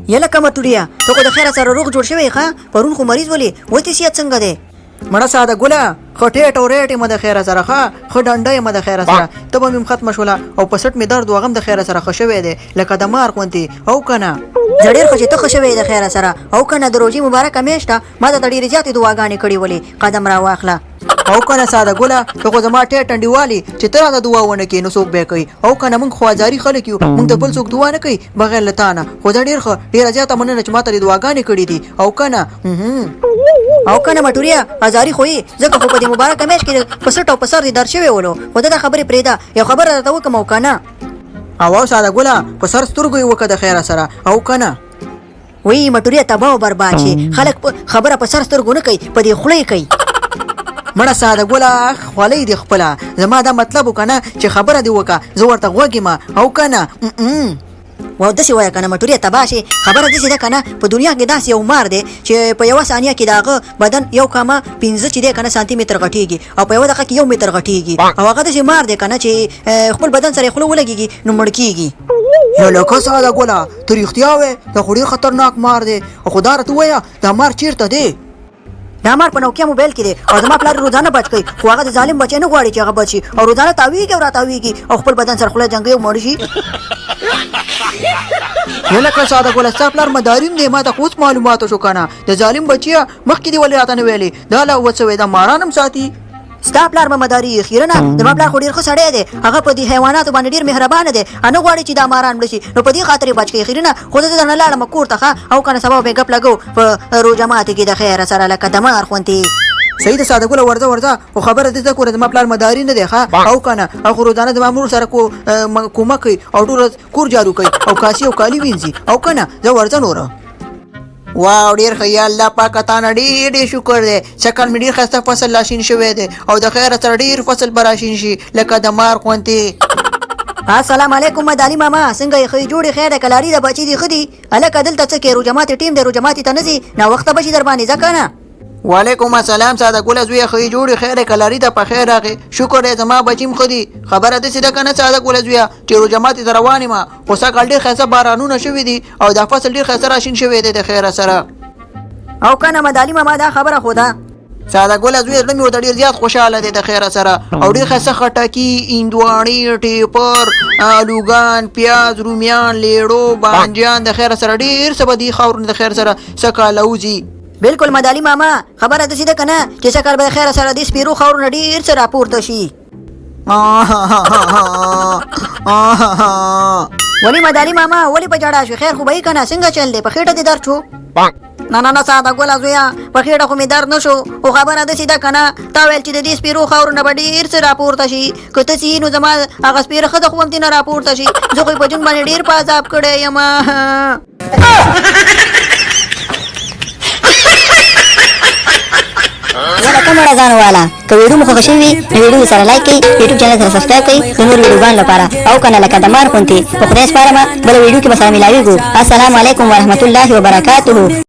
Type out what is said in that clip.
یله کومه ټولیا ته خو د خیره سره روغ جوړ شوی ښه پرون خو مریض ولې وتی صحت څنګه دی مړه ساده ګله خټې ټورېټې مې د خیره سره ښه ښه ډنډه مې د خیره سره ته به مې ختمه شوله او په سټ مې درد وغم د خیره سره ښه شوی دی لکه د مار غوندې او که نه زه ډېر ښه چې ته ښه شوی د خیره سره او که نه د روژې مبارکه میاشت ده ما ته ډېرې زیاتې دعاګانې کړې ولې قدم را واخله او که نه ساده ګله ته خو زما ټې ټنډې والي چې ته راته دعا ونه کړې نو څوک به یې کوي او که نه موږ خو ازاري خلک یو موږ د بل څوک دعا نه کوي بغیر له تا نه خو دا ډېر ښه ډېره زیاته مننه چې ما ته دې دعاګانې کړې دي او که نه او که نه مټوریا ازاري خو یې ځکه خو په دې مبارکه میاشت کې په سټ او په سر دې درد شوی ولو خو ته دا خبرې پرېږده یو خبره راته وکړم او که نه او ساده ګله په سر سترګو یې وکړه د خیره سره او که نه وی مټوریا تباه او برباد شي خلک خبره په سر سترګو نه کوي په دې خوله یې کوي مړه ساده ګله خولۍ دې خپله زما دا مطلب وکنه چې خبره دې وکړه زه ورته غوږ یم او که نه و داسې وایه که نه مټوریا تباه شي خبره داسې ده که نه په دنیا کې داسې یو مار دی چې په یوه ثانیه کې د هغه بدن یو کامه 15 چې دی که نه سانتي متر غټېږي او په یوه دقیقه کې 1 متر غټېږي او هغه داسې مار دی که نه چې خپل بدن سره یې خوله ولګېږي نو مړ کېږي یا لکه ساده ګله ته رښتیا وې دا خو ډېر خطرناک مار دی خو دا راته ووایه دا مار چېرته دی دا مار په نوکیا موبایل کې دی او زما پلار روزانه بچ کوي خو هغه د ظالم بچی نه غواړي چې هغه بچ شي او روزانه تاویږي او راتاویږي او خپل بدن سره خوله جنګوي او مړ شي یا لکه ساده ګله ستا پلار مداریم دی ما ته خو اوس معلوماتو شو که نه د ظالم بچیه مخکې دې ولې راته نه ویلې دا لا وڅوی دا ماران هم ساتي ستا پلار به مداري خیره نه زما پلار خو ډېر ښه سړی دی هغه په دې حیواناتو باندې ډېر مهربانه دی نه غواړي چې دا ماران مړه شي نو په دې خاطر یې بچ کوي خیره نه خو زه درنه لاړم کور ته ښه او که نه سبا به یې ګپ لګو په روژه ماتې کې د خیره سره لکه د مار غوندې صحیح ده ساده ګله ورځه ورځه خو خبره دې زده کړه زما پلار مداري نه دی ښه او که نه او خو روزانه زما مور سره کومک کوي او ټول ورځ کور جارو کوي او کاسي او کالي وینځي او که نه زه ورځه نوره واو ډېر ښه یا الله پاکه تا نه ډېر ډېر شکر دی شکل مې ډېر ښایسته فصل راشین شوی دی او د خیره سره ډېر فصل به راشین شي لکه د مار غوندې السلام علیکم مدالي ماما څنګه یې ښې جوړې خیر کلاري د بچي دي ښه دي هلکه دلته څه کې روژه ماتې ټیم دی روژه ماتې ته نه ځي ناوخته به شي در باندې ځه که نه وعلیکم السلام ساده ګله زویه ښې جوړې خیرې کلاري ته په خیر راغې شکر دی زما بچي م ښه دي خبره داسې ده که نه ساده ګله زویه چې روژه ماتې ته روان یم خو سږکال ډېر ښایسته بارانونه شوي دي او دا فصل ډېر ښایسته راشین شوی دی د خیره سره او که نه مدالي ماما دا خبره خو ده ساده ګله زویه زړه مې ورته ډېر زیات خوشحاله دی د خیره سره او ډېر ښایسته خټکي هندواڼې ټیپر الوګان پیاز رومیان لیړو بانجان د خیره سره ډېر څه به دي خاورونه د خیر سره سږکال اوځي بالکل مدالي ماما خبره داسې ده که نه چې سږکال به د خیره سره د سپیرو خاورونه ډېر څه راپورته شي ولې مدالي ماما ولې په جړا شو خیر خو به یې که نه څنګه چل دی په خېټه دې درد شو نه نه نه ساده ګله زویه په خېټه خو مې درد نه شو خو خبره داسې ده که نه تا ویل چې د دې سپیرو خاورونه به ډېر څه راپورته شي که ته څه نو زما هغه سپیره ښځه خو هم تېنه راپورته شي زه خو یې په جون باندې ډېر په عذاب کړی یم ولکه مړه ځان واله که ویډیو مو خوښه شوې وي نو ویډیو سره لایک کړئ یوټیوب چینل سره سبسکرایب کړئ د نور ویډیوګانو لپاره او که نه لکه د مار غوندې په خدای سپارمه بله ویډیو کې به سره ملاویږو السلام علیکم ورحمت الله وبرکاتهو